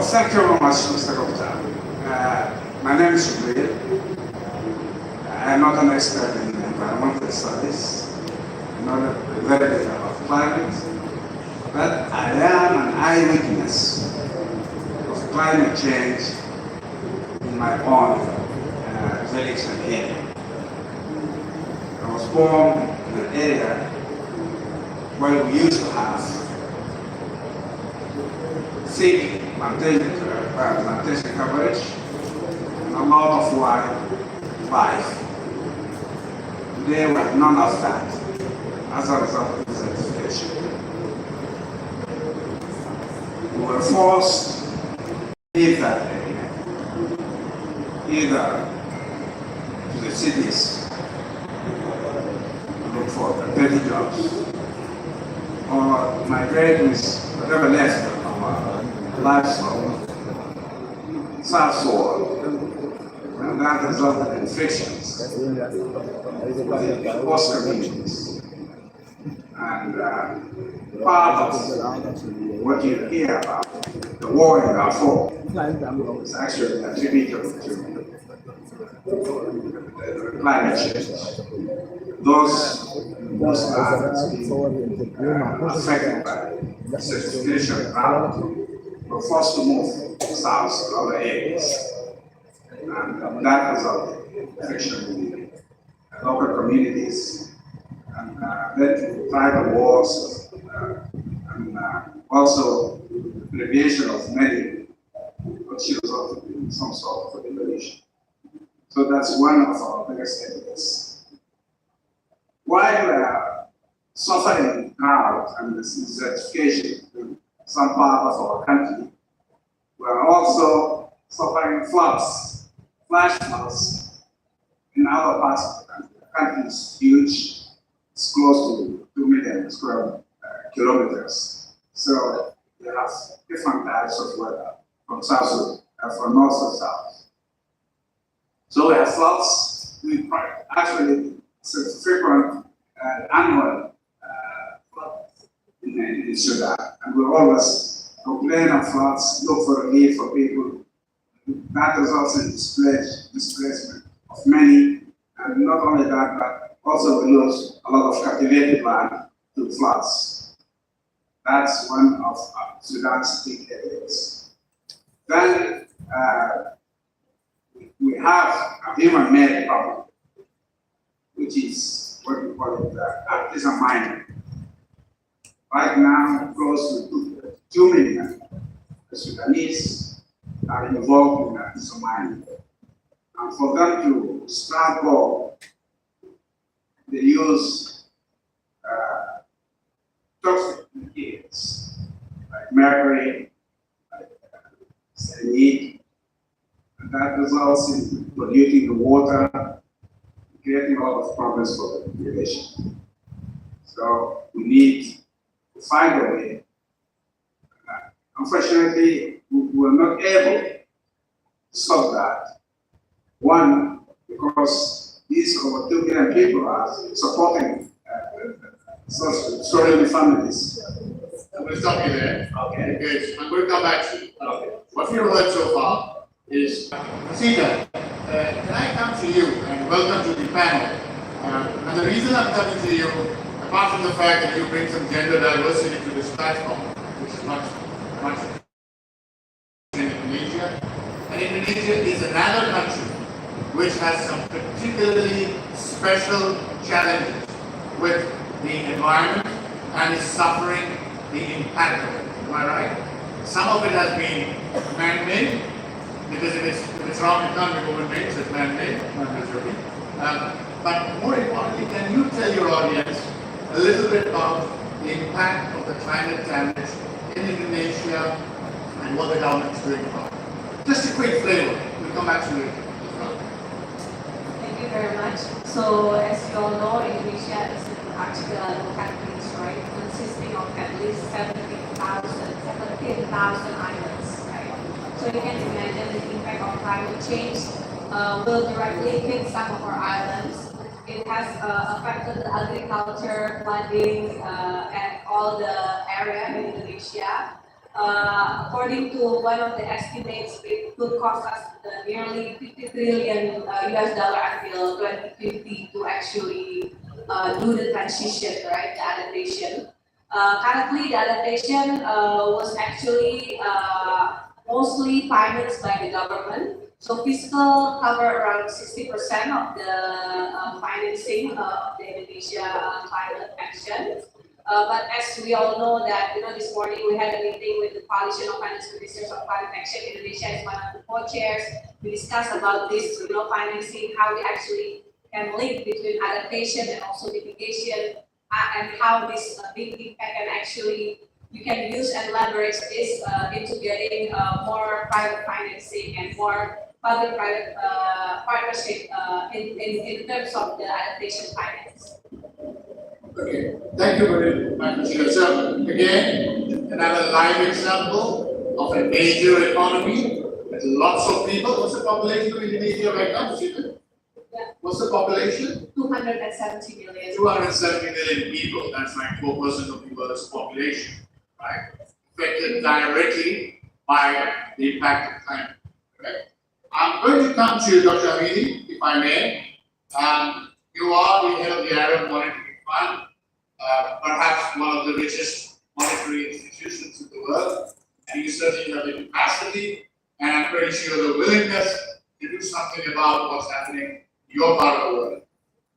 thank you very much, Mr. Gupta. My name is Shubir. I am not an expert in environmental studies. I'm not a very bit about climate, but I am an eyewitness of climate change in my own village and area. I was born in an area where we used to have thick plantation coverage and a lot of wildlife. Today we have none of that as a result of desertification. We were forced to leave that area, either to the cities, look for petty jobs, or migrate with whatever left of our livestock southward, and that resulted in frictions within the host communities. And part of what you hear about the war in Darfur is actually attributable to climate change. Those lands being affected by desertification drought were forced to move south to other areas. And that resulted in friction in local communities and led to tribal wars and also creation of many, which resulted in some sort of revolution. So that's one of our biggest enemies. While suffering drought and desertification in some part of our country, we are also suffering floods, flash floods in other parts of the country. The country is huge, it's close to 2 million square kilometers. So we have different types of weather from from north to south. So we have floods. We actually it's a frequent annual flood in Sudan, and we always complain of floods, look for relief for people. That results in displacement of many, and not only that, but also we lose a lot of cultivated land to floods. That's one of Sudan's big areas. Then we have a human-made problem, which is what we call it artisan mining. Right now, close to 2 million Sudanese are involved in artisan mining. And for them to start gold, they use toxic materials like mercury, like cyanide, and that results in polluting the water, creating a lot of problems for the population. So we need to find a way. Unfortunately, we were not able to stop that. One, because these over 2 million people are supporting so many families. I'm going to stop you there. Okay. Because I'm going to come back to you. Okay. What we've heard so far is, Sita, can I come to you and welcome to the panel? And the reason I'm coming to you, apart from the fact that you bring some gender diversity to this platform, which is much in Indonesia, and Indonesia is another country which has some particularly special challenges with the environment and is suffering the impact of it. Am I right? Some of it has been man-made, because if it's wrong, it can't be woman-made, so it's man-made, not necessarily. But more importantly, can you tell your audience a little bit of the impact of the climate damage in Indonesia and what the government is doing about it? Just a quick flavor. We'll come back to it. Thank you very much. So, as you all know, Indonesia is an archipelago country, right, consisting of at least 17,000 islands, right? So you can imagine the impact of climate change will directly hit some of our islands. It has affected the agriculture, flooding, and all the area in Indonesia. According to one of the estimates, it could cost us nearly 50 trillion US dollar until 2050 to actually do the transition, right? The adaptation. Currently, the adaptation was actually mostly financed by the government. So fiscal cover around 60% of the financing of the Indonesia climate action. But as we all know that, this morning we had a meeting with the Coalition of Finance Ministers of Climate Action. Indonesia is one of the co-chairs. We discussed about this, financing, how we actually can link between adaptation and also mitigation, and how this big impact can actually, you can use and leverage this into getting more private financing and more public-private partnership in terms of the adaptation finance. Okay, thank you very much, Mr. So, again, another live example of a major economy with lots of people. What's the population of Indonesia right now? Yeah. What's the population? 270 million. 270 million people. That's like 4% of the world's population, right? Affected directly by the impact of climate. Right? I'm going to come to Dr. Hamidi, if I may. You are the head of the Arab Monetary Fund, perhaps one of the richest monetary institutions in the world, and you certainly have the capacity, and I'm pretty sure the willingness to do something about what's happening in your part of the world.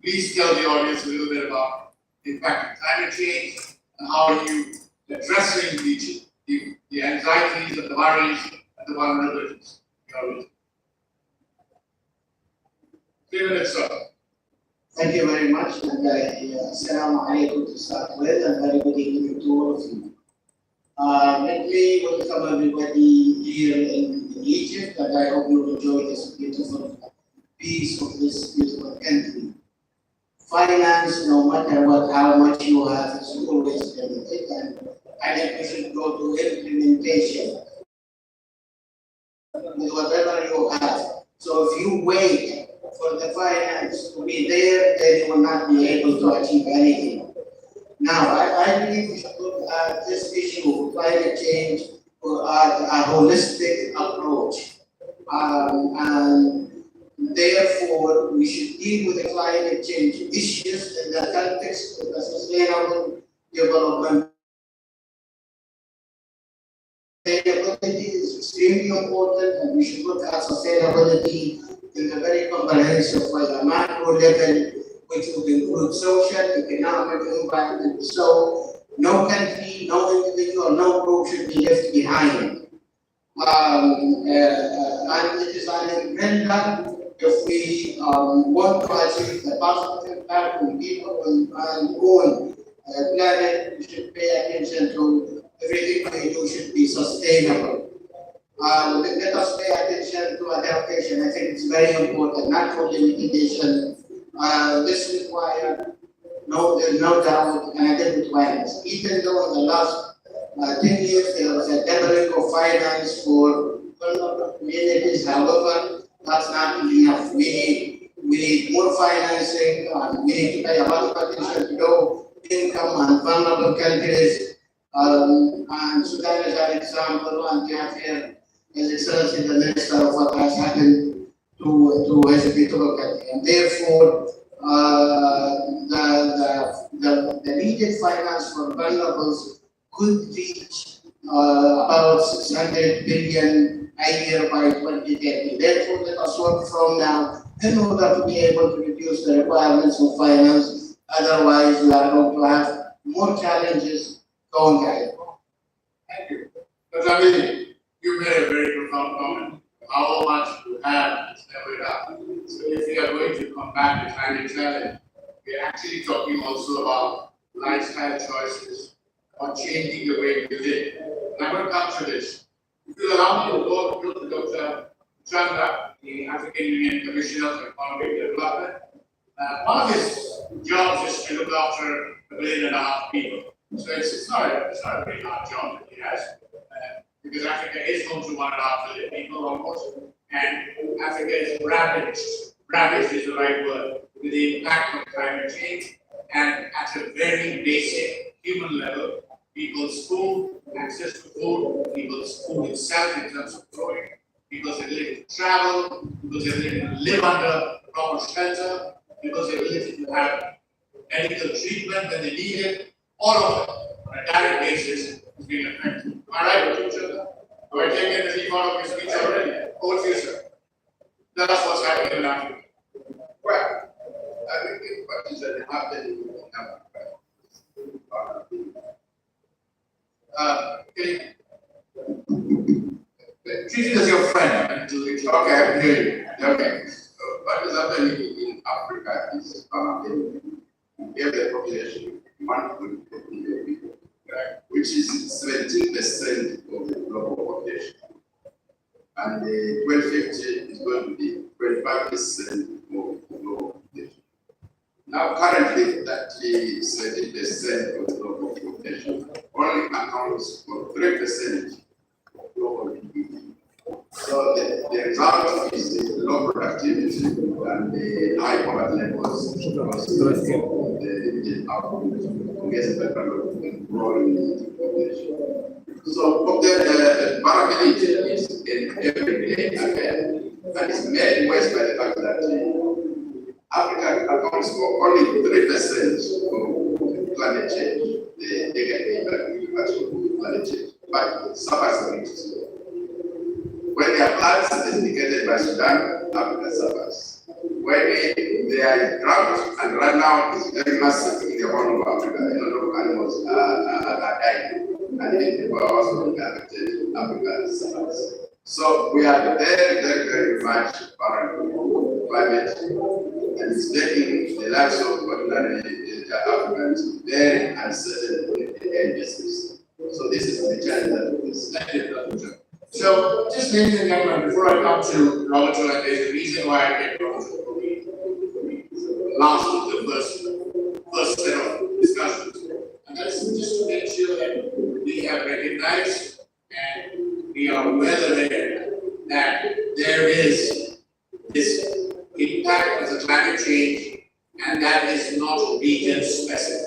Please tell the audience a little bit about the impact of climate change and how are you addressing the anxieties and the worries and the vulnerabilities. 3 minutes, sir. Thank you very much, and Assalamu alaikum to start with, and very good evening to all of you. Let me welcome everybody here in Egypt, and I hope you enjoy this beautiful piece of this beautiful country. Finance, no matter how much you have, is always limited, and I think we should go to implementation with whatever you have. So if you wait for the finance to be there, then you will not be able to achieve anything. Now, I believe we should look at this issue of climate change at a holistic approach. And therefore, we should deal with the climate change issues in the context of the sustainable development. Sustainability is extremely important, and we should look at sustainability in a very comprehensive way, a macro level, which would include social, economic, environment. So no country, no individual, no group should be left behind. And it is an agenda if we want to achieve the positive impact on people and on planet. We should pay attention to everything we do should be sustainable. Let us pay attention to adaptation. I think it's very important, not for mitigation. This requires there's no doubt, and adequate finance. Even though in the last 10 years there was a doubling of finance for vulnerable communities, however, that's not enough. We need more financing, and we need to pay a lot of attention to low income and vulnerable countries. And Sudan is an example, and we have here His Excellency the Minister of what has happened to his beautiful country. And therefore, the needed finance for vulnerables could reach about 600 billion a year by 2030. Therefore, let us work from now in order to be able to reduce the requirements of finance. Otherwise, we are going to have more challenges going ahead. Thank you. Dr. Hamidi, you made a very profound comment. How much you have is never enough. So if we are going to combat the climate challenge, we are actually talking also about lifestyle choices, about changing the way we live. And I'm going to come to this. If you allow me to go to Dr. Chandra, the African Union Commissioner for Economic Development. One of his jobs is to look after 1.5 billion people. So it's not a very hard job that he has. Because Africa is home to 1.5 billion people almost, and Africa is ravaged is the right word, with the impact of climate change, and at a very basic human level, people's food, access to food, people's food itself in terms of growing, people's ability to travel, people's ability to live under proper shelter, people's ability to have medical treatment when they need it, all of it on a direct basis is being affected. Am I right with each other? Have I taken the leaf out of your speech already? Over to you, sir. Tell us what's happening in Africa. Well, I think the questions that happen in Africa. Treat it as your friend. Okay, I hear you. Okay. So what is happening in Africa is we have a population, 1.4 billion people, right, which is 17% of the global population. And 2050 is going to be 25% of the global population. Now, currently, that is 30% of the global population only accounts for 3% of global GDP. So the result is the low productivity and the high poverty levels because of the limited output against the development and growing population. So the variability is in every day again, and it's made worse by the fact that Africa accounts for only 3% of climate change, the negative impact of climate change, but it suffers from it. When there are floods as indicated by Sudan, Africa suffers. When there is drought, and right now it's very massive in the horn of Africa, a lot of animals are dying, and people are also affected, Africa suffers. So we are very, very, very much vulnerable to climate, and it's making the lives of ordinary Africans very uncertain in the end business. So this is the challenge that we face. So, just ladies and gentlemen, before I come to Roberto, and there's a reason why I picked Roberto for the last of the first set of discussions. And that is just to make sure that we have recognized and we are well aware that there is this impact of the climate change, and that is not region specific.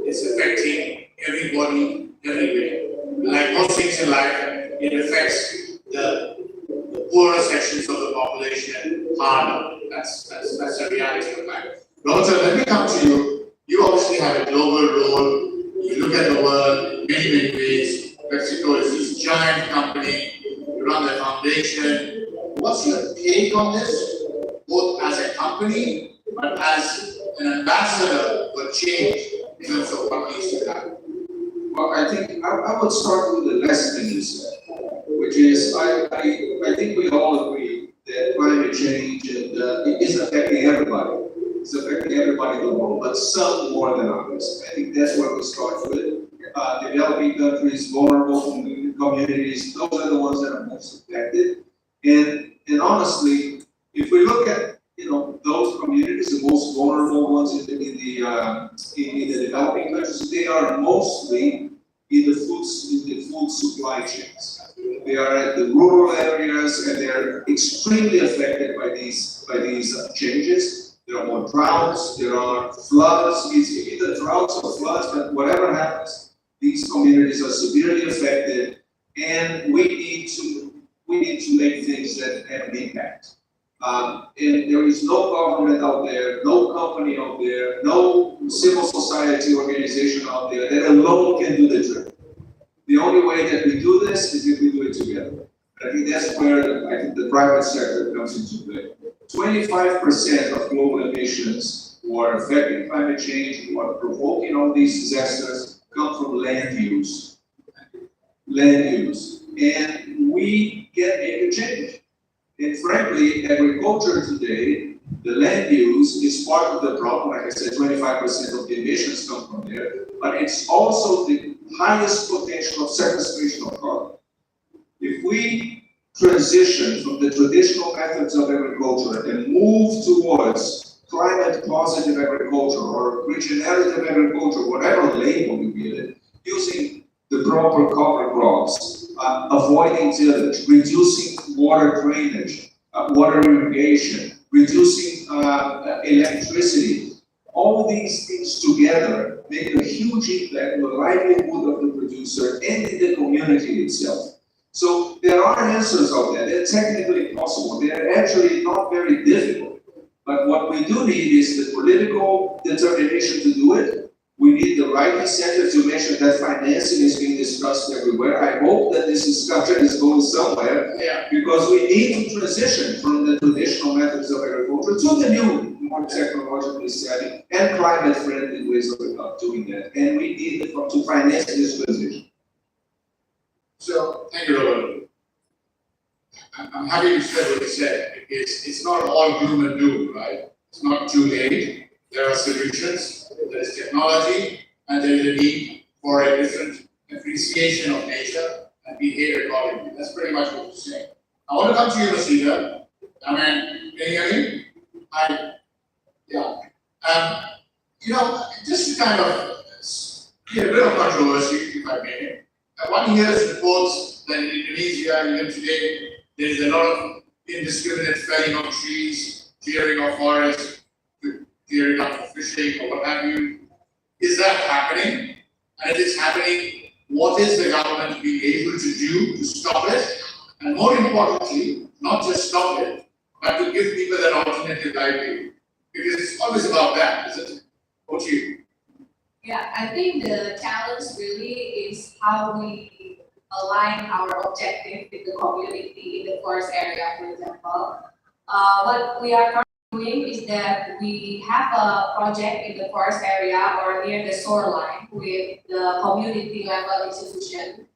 It's affecting everybody, everywhere. Like most things in life, it affects the poorer sections of the population harder. That's the reality of life. Roberto, let me come to you. You obviously have a global role. You look at the world in many, many ways. PepsiCo is this giant company. You run the foundation. What's your take on this, both as a company, but as an ambassador for change in terms of what needs to happen? Well, I think I would start with the last thing you said, which is I think we all agree that climate change is affecting everybody. It's affecting everybody in the world, but some more than others. I think that's where we start with. Developing countries, vulnerable communities, those are the ones that are most affected. And honestly, if we look at those communities, the most vulnerable ones in the developing countries, they are mostly in the food supply chains. They are at the rural areas, and they are extremely affected by these changes. There are more droughts, there are floods. It's either droughts or floods, but whatever happens, these communities are severely affected, and we need to make things that have an impact. And there is no government out there, no company out there, no civil society organization out there that alone can do the trick. The only way that we do this is if we do it together. I think that's where the private sector comes into play. 25% of global emissions who are affecting climate change, who are provoking all these disasters, come from land use. And we can make a change. And frankly, agriculture today, the land use is part of the problem. Like I said, 25% of the emissions come from there, but it's also the highest potential of sequestration of carbon. If we transition from the traditional methods of agriculture and move towards climate positive agriculture or regenerative agriculture, whatever label you give it, using the proper cover crops, avoiding tillage, reducing water drainage, water irrigation, reducing electricity. All these things together make a huge impact on the livelihood of the producer and in the community itself. So there are answers out there. They're technically possible. They're actually not very difficult. But what we do need is the political determination to do it. We need the right incentives. You mentioned that financing is being discussed everywhere. I hope that this discussion is going somewhere. Yeah. Because we need to transition from the traditional methods of agriculture to the new, more technologically savvy and climate-friendly ways of doing that. And we need to finance this transition. So, thank you, Robert. I'm happy you said what you said, because it's not all gloom and doom, right? It's not too late. There are solutions, there is technology, and there is a need for a different appreciation of nature and behave accordingly. That's pretty much what you're saying. I want to come to you, Masita. I mean, can you hear me? Yeah. You know, just to kind of be a bit of controversy, if I may. One hears reports that in Indonesia, even today, there is a lot of indiscriminate felling of trees, clearing of forests, clearing up for fishing or what have you. Is that happening? And if it's happening, what is the government being able to do to stop it? And more importantly, not just stop it, but to give people an alternative livelihood. Because it's always about that, isn't it? What do you? Yeah, I think the challenge really is how we align our objective with the community in the forest area, for example. What we are currently doing is that we have a project in the forest area or near the shoreline with the community level institution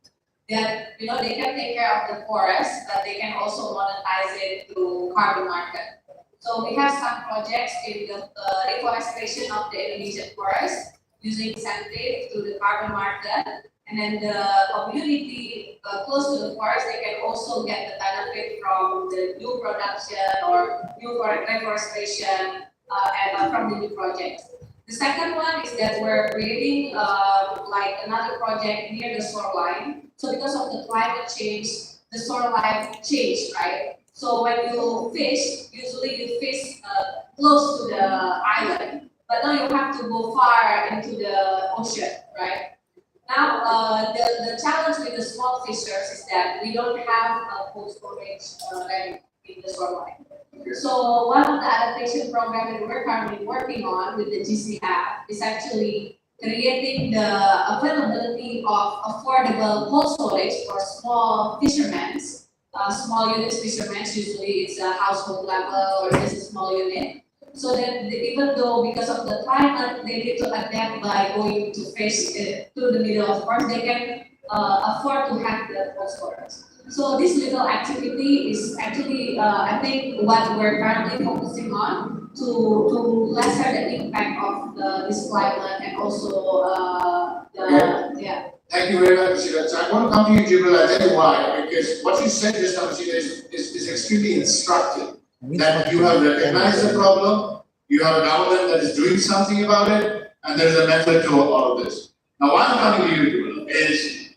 that, you know, they can take care of the forest, but they can also monetize it through carbon market. So we have some projects in the reforestation of the Indonesian forest, using incentive through the carbon market, and then the community close to the forest, they can also get the benefit from the new production or new reforestation and from the new projects. The second one is that we're creating like another project near the shoreline. So because of the climate change, the shoreline changed, right? So when you fish, usually you fish close to the island. But now you have to go far into the ocean, right? Now, the challenge with the small fishers is that we don't have a cold storage ready in the shoreline. So one of the adaptation programs that we're currently working on with the GCF is actually creating the availability of affordable cold storage for small fishermen, small units fishermen. Usually it's a household level or just a small unit. So that even though because of the climate, they need to adapt by going to fish through the middle of forest, they can afford to have the cold storage. So this little activity is actually, I think, what we're currently focusing on to lessen the impact of this climate and also yeah. Thank you very much, Masita. So I want to come to you, Jibril. I'll tell you why. Because what you said just now, Masita, is extremely instructive. That you have recognized the problem, you have a government that is doing something about it, and there is a method to all of this. Now, why I'm coming to you is,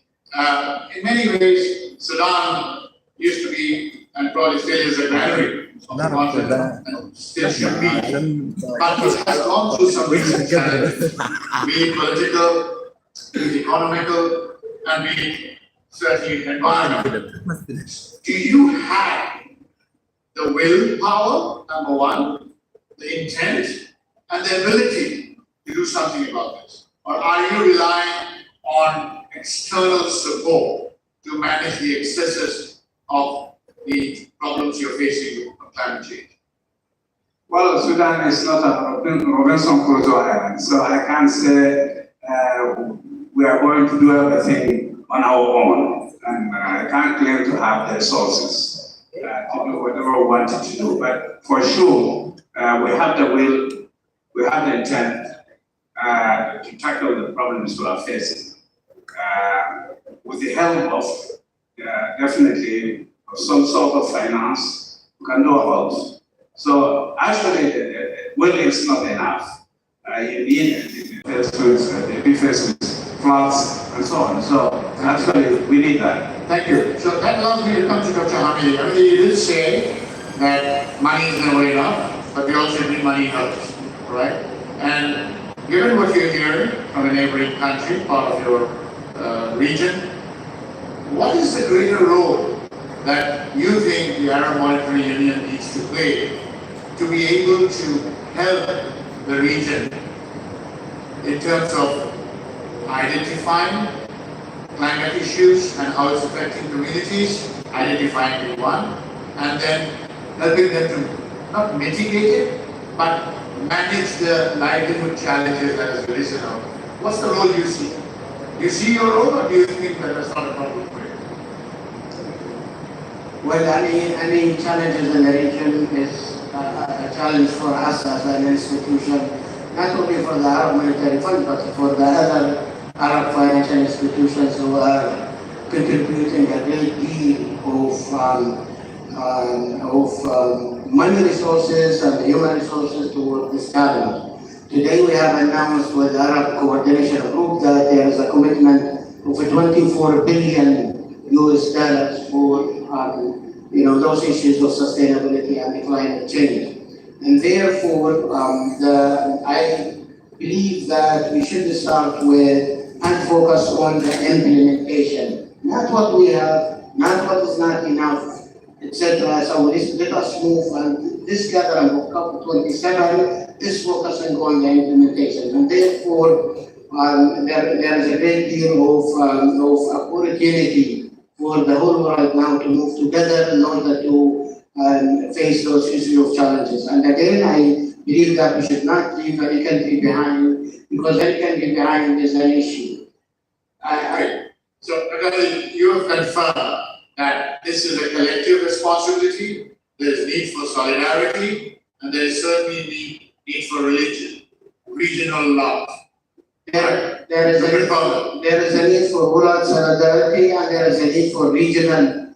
in many ways, Sudan used to be, and probably still is, a granary of the continent, and still should be. But it has gone through some recent challenges, be it political, be it economical, and be it certainly environmental. Do you have the willpower, number one, the intent, and the ability to do something about this? Or are you relying on external support to manage the excesses of the problems you're facing with climate change? Well, Sudan is not a Robinson Crusoe island, so I can't say we are going to do everything on our own, and I can't claim to have the resources to do whatever we wanted to do. But for sure, we have the will, we have the intent to tackle the problems we are facing. With the help of definitely some sort of finance, we can do a lot. So actually, the will is not enough. You need to be faced with floods and so on. So actually, we need that. Thank you. So that allows me to come to Dr. Hamid. I mean, you did say that money is never enough, but we also need money helps, right? And given what you're hearing from a neighboring country, part of your region, what is the greater role that you think the Arab Monetary Union needs to play to be able to help the region in terms of identifying climate issues and how it's affecting communities, identifying the one, and then helping them to not mitigate it, but manage the livelihood challenges that has arisen out. What's the role you see? Do you see your role, or do you think that that's not a problem for you? Well, any challenges in the region is a challenge for us as an institution, not only for the Arab Monetary Fund, but for the other Arab financial institutions who are contributing a great deal of money resources and human resources toward this challenge. Today we have announced with the Arab Coordination Group that there is a commitment of 24 billion US dollars for those issues of sustainability and climate change. And therefore, I believe that we should start with and focus on the implementation, not what we have, not what is not enough, etc. So let us move, and this gathering of COP27 is focusing on the implementation, and therefore there is a great deal of opportunity for the whole world now to move together in order to face those issues of challenges. And again, I believe that we should not leave any country behind, because any country behind is an issue. So, Agadi, you have confirmed that this is a collective responsibility, there is need for solidarity, and there is certainly need for religion, regional love. There is a need for world solidarity, and there is a need for regional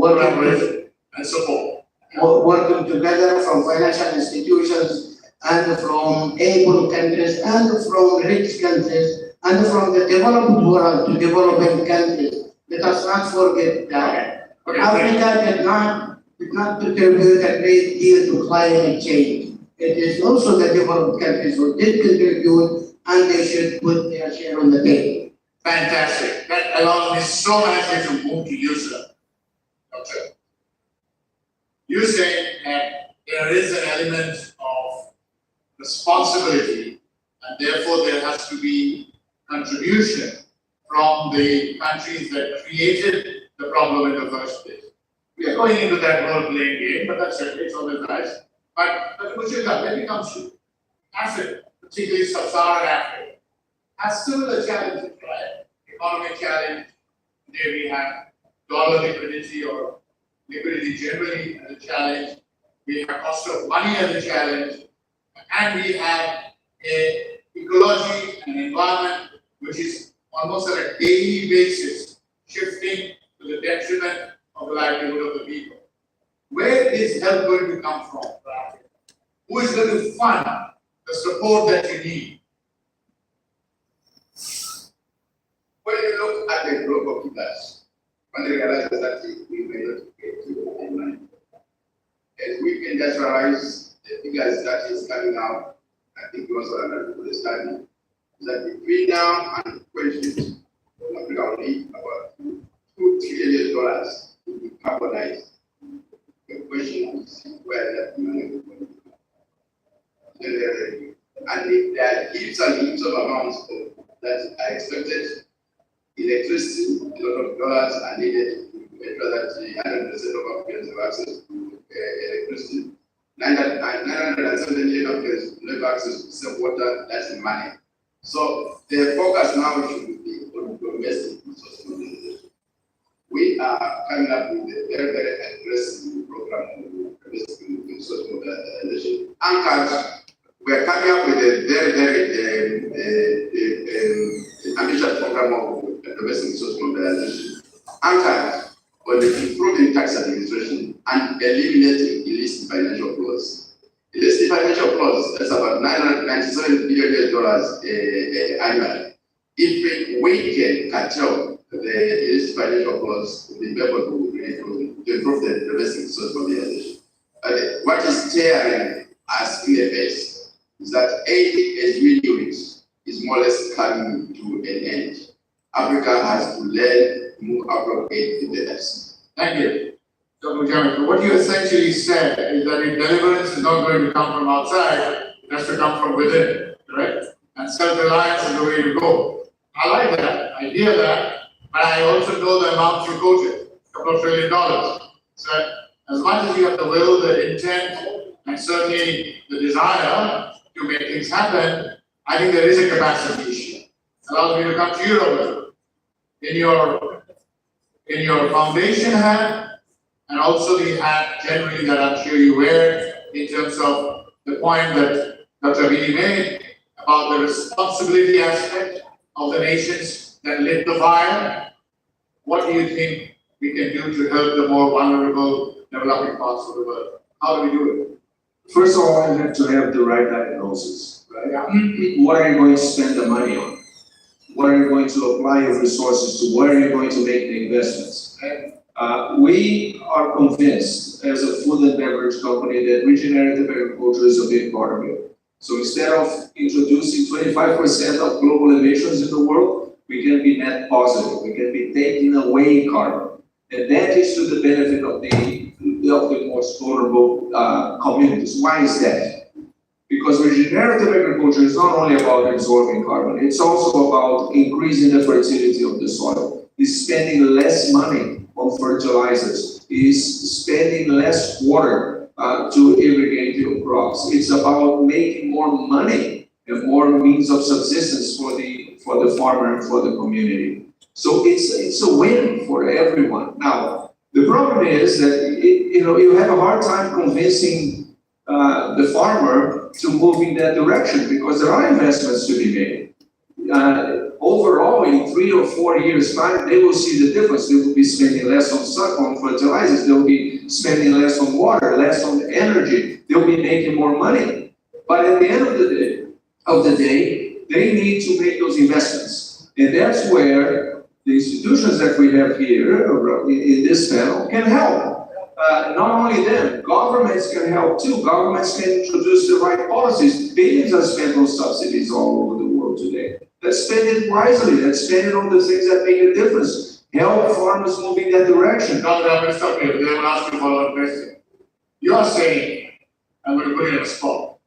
collaboration and support. Working together from financial institutions and from able countries and from rich countries and from the developed world to developing countries. Let us not forget that Africa did not contribute a great deal to climate change. It is also the developed countries who did contribute, and they should put their share on the table. Fantastic. That allows me so nicely to move to you, sir. Doctor, you say that there is an element of responsibility, and therefore there has to be contribution from the countries that created the problem in the first place. We are going into that role-playing game, but that's okay, it's always nice. But Mushirka, when it comes to Africa, particularly Sub-Saharan Africa, has similar challenges, right? Economic challenge, there we have dollar liquidity or liquidity generally as a challenge, we have cost of money as a challenge, and we have a ecology and environment which is almost on a daily basis shifting to the detriment of the livelihood of the people. Where is help going to come from for Africa? Who is going to fund the support that you need? When you look at the group of leaders, when they realize that we may not get to the money, and we industrialize the figures that is coming out, I think we also have to study that between now and 2050, Africa will need about $2 trillion to be carbonized. The question is where that money will come from. And if there are heaps and heaps of amounts that are expected, electricity, a lot of dollars are needed to ensure that 100% of Africans have access to electricity. 970 million Africans have access to safe water, that's money. So the focus now should be on domestic resource mobilization. We are coming up with a very, very aggressive program of domestic resource mobilization. Anchored, we are coming up with a very, very ambitious program of domestic resource mobilization. Anchored on improving tax administration and eliminating illicit financial flows. Illicit financial flows, that's about $997 billion annually. If we can curtail the illicit financial flows, we'll be able to improve the domestic resource mobilization. What is tearing us in the face is that aid as we do it is more or less coming to an end. Africa has to learn to move African aid to the left. Thank you. Dr. Jamil, what you essentially said is that if deliverance is not going to come from outside, it has to come from within, correct? And self-reliance is the way to go. I like that, I hear that, but I also know the amount you quoted, a couple of $1 trillion. So as much as you have the will, the intent, and certainly the desire to make things happen, I think there is a capacity issue. Allows me to come to you, Robert. In your foundation hat, and also the hat generally that I'm sure you wear, in terms of the point that Dr. Abidi made about the responsibility aspect of the nations that lit the fire. What do you think we can do to help the more vulnerable developing parts of the world? How do we do it? First of all, you have to have the right diagnosis, right? What are you going to spend the money on? What are you going to apply your resources to? Where are you going to make the investments? We are convinced as a food and beverage company that regenerative agriculture is a big part of it. So instead of introducing 25% of global emissions in the world, we can be net positive. We can be taking away carbon. And that is to the benefit of the most vulnerable communities. Why is that? Because regenerative agriculture is not only about absorbing carbon, it's also about increasing the fertility of the soil. It's spending less money on fertilizers, is spending less water to irrigate your crops. It's about making more money and more means of subsistence for the farmer and for the community. So it's a win for everyone. Now, the problem is that you have a hard time convincing the farmer to move in that direction because there are investments to be made. Overall, in 3 or 4 years' time, they will see the difference. They will be spending less on fertilizers. They will be spending less on water, less on energy. They'll be making more money. But at the end of the day, they need to make those investments. And that's where the institutions that we have here in this panel can help. Not only them, governments can help too. Governments can introduce the right policies. Billions are spent on subsidies all over the world today. Let's spend it wisely. Let's spend it on the things that make a difference. Help farmers move in that direction. Dr. Abid, stop here. They will ask you a follow-up question. You are saying, I'm going to put it in a spot.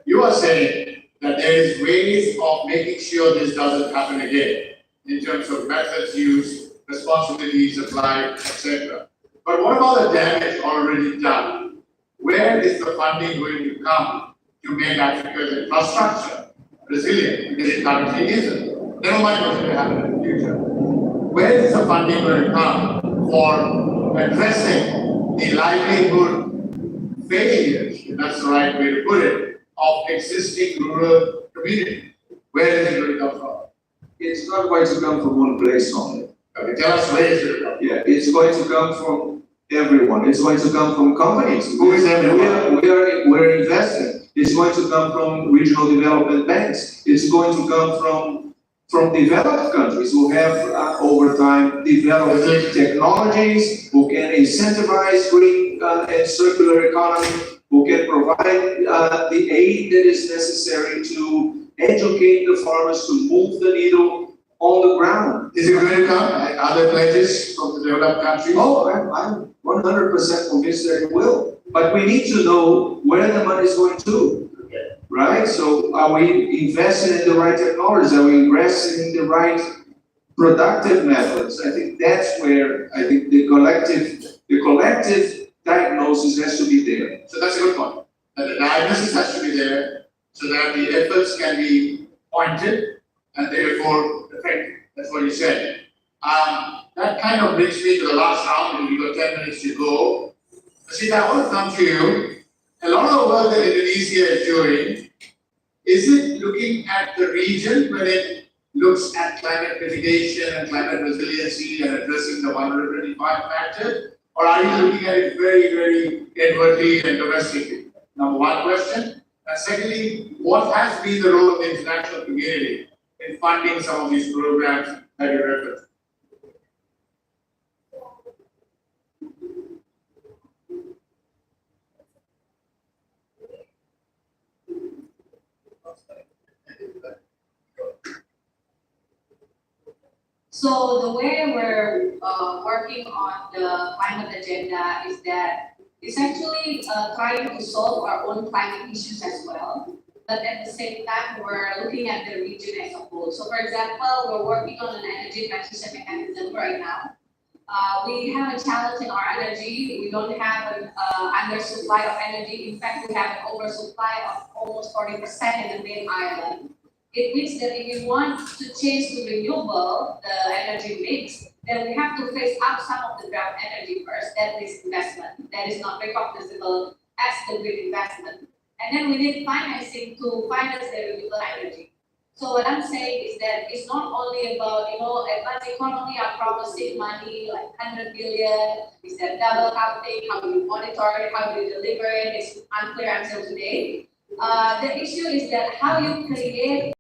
You are saying that there is ways of making sure this doesn't happen again in terms of methods used, responsibilities applied, etc. But what about the damage already done? Where is the funding going to come to make Africa's infrastructure resilient? Because it currently isn't. Never mind what's going to happen in the future. Where is the funding going to come for addressing the livelihood failures, if that's the right way to put it, of existing rural communities? Where is it going to come from? It's not going to come from one place only. Okay, tell us where is it going to come from? Yeah, it's going to come from everyone. It's going to come from companies. Who is everyone? We're investing. It's going to come from regional development banks. It's going to come from developed countries who have over time developed technologies, who can incentivize green and circular economy, who can provide the aid that is necessary to educate the farmers to move the needle on the ground. Is it going to come? Are there pledges from the developed countries? Oh, I'm 100% convinced that it will. But we need to know where the money is going to, right? So are we investing in the right technologies? Are we investing in the right productive methods? I think that's where I think the collective diagnosis has to be there. So that's a good point. That the diagnosis has to be there so that the efforts can be pointed and therefore effective. That's what you said. That kind of brings me to the last round, and we've got 10 minutes to go. See, I want to come to you. A lot of the work that Indonesia is doing, is it looking at the region when it looks at climate mitigation and climate resiliency and addressing the vulnerability factor? Or are you looking at it very, very inwardly and domestically? Number one question. And secondly, what has been the role of the international community in funding some of these programs that you referred to? So the way we're working on the climate agenda is that it's actually trying to solve our own climate issues as well. But at the same time, we're looking at the region as a whole. So for example, we're working on an energy transition mechanism right now. We have a challenge in our energy. We don't have an undersupply of energy. In fact, we have an oversupply of almost 40% in the main island. It means that if you want to change to renewable, the energy mix, then we have to phase out some of the brown energy first. That is investment. That is not recognizable as the green investment. And then we need financing to finance the renewable energy. So what I'm saying is that it's not only about, advanced economy are promising money like 100 billion, is that double counting, how do you monitor it, how do you deliver it, it's unclear until today. The issue is that how you create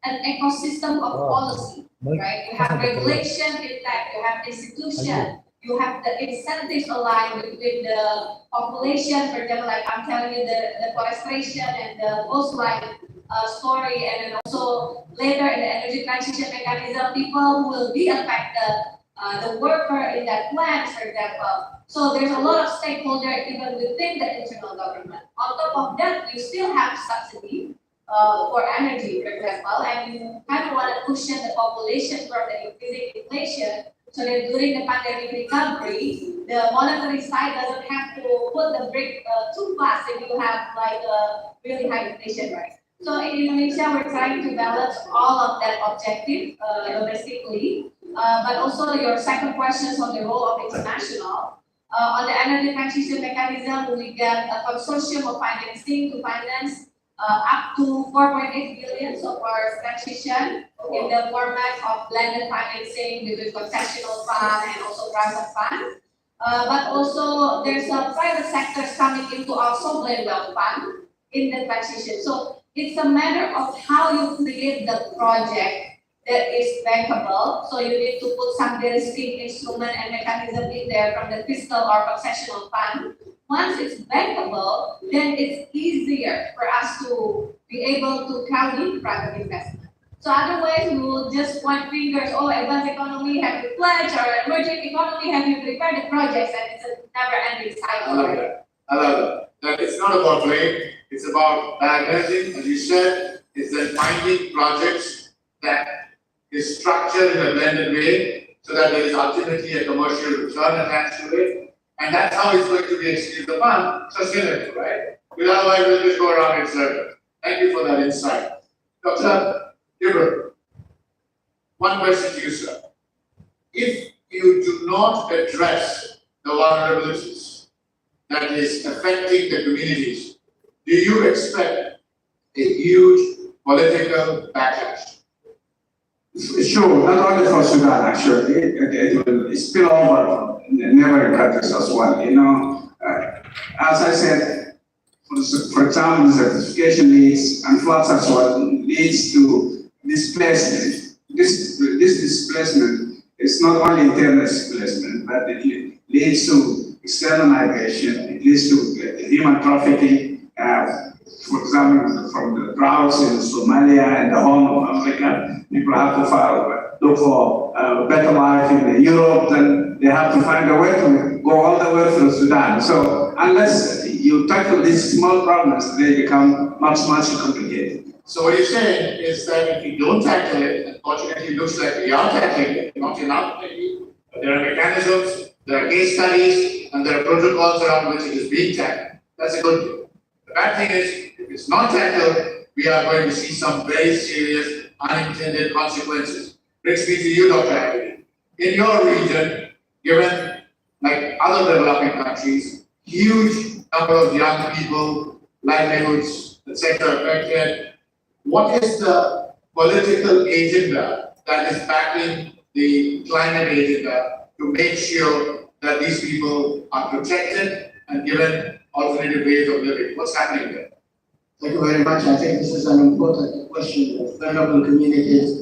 an ecosystem of policy, right? You have regulation intact, you have institution, you have the incentives aligned with the population. For example, like I'm telling you, the forestation and the coastline story, and then also later in the energy transition mechanism, people who will be affected, the worker in that plant, for example. So there's a lot of stakeholders even within the internal government. On top of that, you still have subsidy for energy, for example, and you kind of want to cushion the population from the increasing inflation, so that during the pandemic recovery, the monetary side doesn't have to put the brake too fast if you have like a really high inflation rate. So in Indonesia, we're trying to balance all of that objective domestically, but also your second question on the role of international. On the energy transition mechanism, we get a consortium of financing to finance up to 4.8 billion of our transition in the format of blended financing between concessional fund and also private fund. But also there's a private sectors coming into our sovereign wealth fund in the transition. So it's a matter of how you create the project that is bankable. So you need to put some de-risking instrument and mechanism in there from the fiscal or concessional fund. Once it's bankable, then it's easier for us to be able to crowd in private investment. So otherwise, we will just point fingers, oh, advanced economy, have you pledged, or emerging economy, have you prepared the projects, and it's a never-ending cycle. I love that. I love that. That it's not about blame, it's about diagnosing, as you said, is that finding projects that is structured in a blended way so that there is ultimately a commercial return attached to it. And that's how it's going to be executed the fund, sustainable, right? Because otherwise we'll just go around in circles. Thank you for that insight. Dr. Gibran, one question to you, sir. If you do not address the vulnerabilities that is affecting the communities, do you expect a huge political backlash? Sure, not only for Sudan, actually, it will spill over neighboring countries as well. As I said, for example, the certification leads and floods as well leads to displacement. This displacement is not only internal displacement, but it leads to external migration. It leads to human trafficking. For example, from the droughts in Somalia and the Horn of Africa, people have to look for a better life in Europe, then they have to find a way to go all the way through Sudan. So unless you tackle these small problems, they become much complicated. So what you're saying is that if you don't tackle it, unfortunately it looks like we are tackling it, not enough maybe, but there are mechanisms, there are case studies, and there are protocols around which it is being tackled. That's a good thing. The bad thing is, if it's not tackled, we are going to see some very serious unintended consequences. Brings me to you, Dr. Abedi. In your region, given like other developing countries, huge number of young people, livelihoods, etc. affected, what is the political agenda that is backing the climate agenda to make sure that these people are protected and given alternative ways of living? What's happening there? Thank you very much. I think this is an important question of vulnerable communities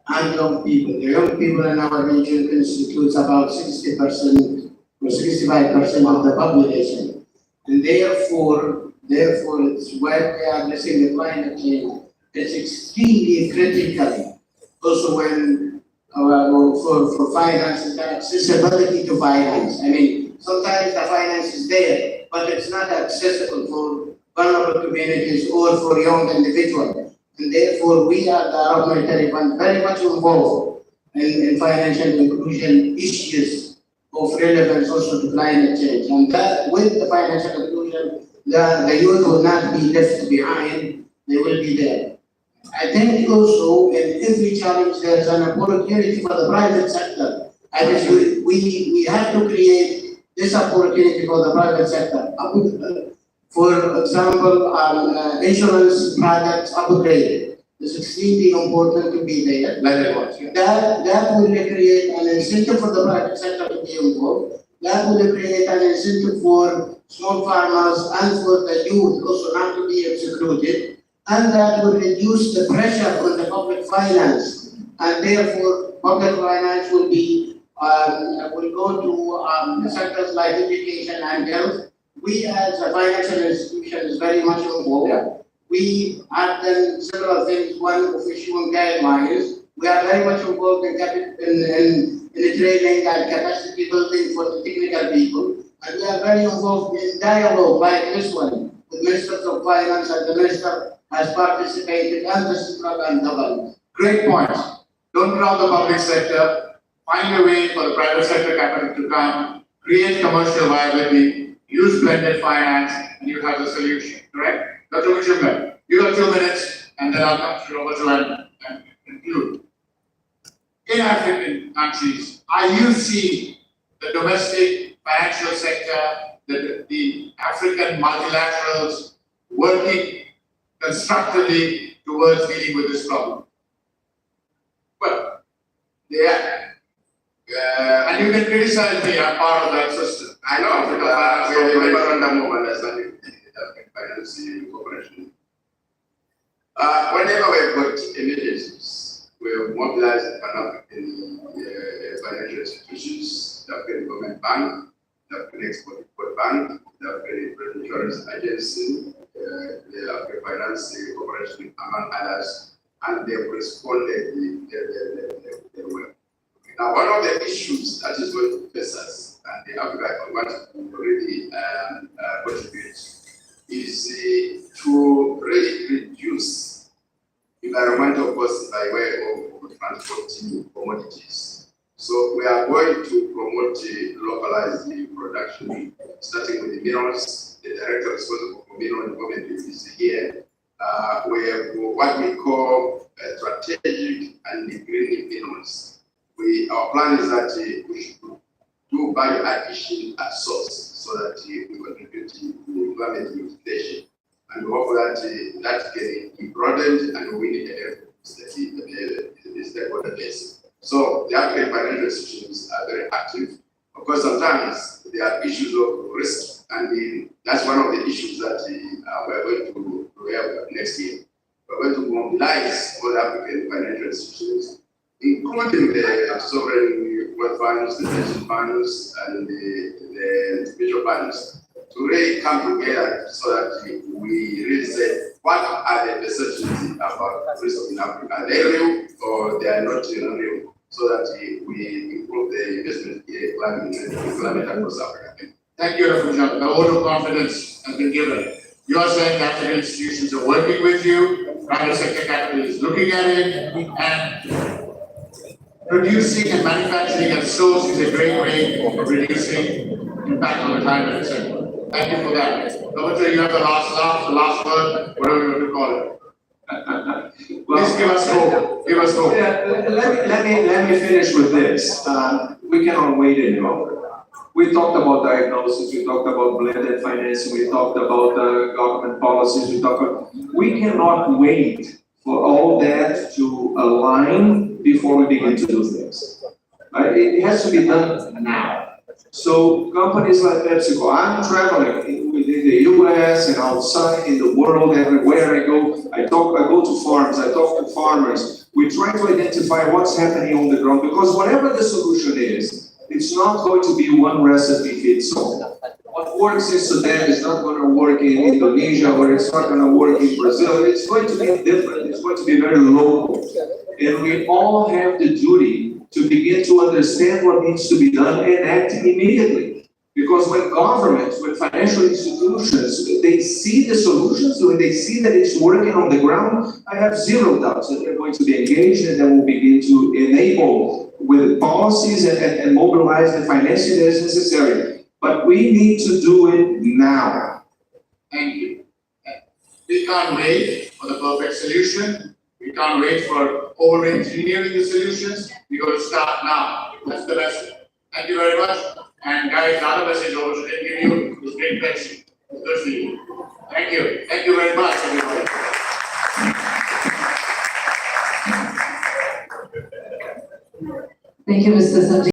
and young people. The young people in our region constitutes about 60% or 65% of the population. And therefore, it's when we are addressing the climate change, it's extremely critical. Also, when for finance is the accessibility to finance. I mean, sometimes the finance is there, but it's not accessible for vulnerable communities or for young individuals. And therefore, we are the Arab Monetary Fund very much involved in financial inclusion issues of relevance also to climate change. And that with the financial inclusion, the youth will not be left behind, they will be there. I think also in every challenge there is an opportunity for the private sector. I think we have to create this opportunity for the private sector. For example, insurance products upgrade is extremely important to be there. That will create an incentive for the private sector to be involved. That will create an incentive for small farmers and for the youth also not to be excluded. And that will reduce the pressure on the public finance. And therefore, public finance will be will go to sectors like education and health. We as a financial institution is very much involved. We have done several things. One of issuing guidelines. We are very much involved in the training and capacity building for the technical people. And we are very involved in dialogue like this one with ministers of finance, and the minister has participated and the central and government. Great point. Don't crowd the public sector. Find a way for the private sector capital to come. Create commercial viability. Use blended finance, and you have the solution. Correct? Dr. Mushumber, you got 2 minutes, and then I'll come to Robert and conclude. In African countries, are you seeing the domestic financial sector, the African multilaterals working constructively towards dealing with this problem? Well, yeah. And you can criticize me, I'm part of that system. I know, because we are memorandum of understanding financing cooperation. Whenever we've got emergencies, we have mobilized Pan-African financial institutions, the African Development Bank, the African Export Bank, the African Insurance Agency, the African Financing Corporation, among others, and they have responded their work. Now, one of the issues that is going to face us, and the Africa want to really contribute, is to really reduce environmental costs by way of transporting commodities. So we are going to promote localized production, starting with the minerals. The director responsible for mineral development is here. We have what we call strategic and green minerals. Our plan is that we should do value addition at source so that we contribute to employment utilization. And we hope that that can be broadened and we need the stakeholder base. So the African financial institutions are very active. Of course, sometimes there are issues of risk, and that's one of the issues that we're going to have next year. We're going to mobilize all African financial institutions, including the sovereign wealth funds, the pension funds, and the mutual funds, to really come together so that we really say what are the perceptions about risk in Africa. Are they real or they are not real? So that we improve the investment climate across Africa. Thank you, Dr. Mushumber. The vote of confidence has been given. You are saying that African institutions are working with you, private sector capital is looking at it, and producing and manufacturing at source is a great way of reducing impact on the climate, etc. Thank you for that. Roberto, you have the last word, whatever you want to call it. Please give us hope. Give us hope. Yeah, let me finish with this. We cannot wait any longer. We talked about diagnosis, we talked about blended financing, we talked about government policies, we cannot wait for all that to align before we begin to do things. It has to be done now. So companies like PepsiCo, I'm traveling within the US and outside in the world, everywhere I go. I go to farms, I talk to farmers. We try to identify what's happening on the ground, because whatever the solution is, it's not going to be one recipe fits all. What works in Sudan is not going to work in Indonesia, or it's not going to work in Brazil. It's going to be different. It's going to be very local. And we all have the duty to begin to understand what needs to be done and act immediately. Because when governments, when financial institutions, they see the solutions, when they see that it's working on the ground, I have zero doubts that they're going to be engaged and they will begin to enable with policies and mobilize the financing that is necessary. But we need to do it now. Thank you. We can't wait for the perfect solution. We can't wait for over-engineering the solutions. We got to start now. That's the lesson. Thank you very much. And guys, the other message I was going to give you is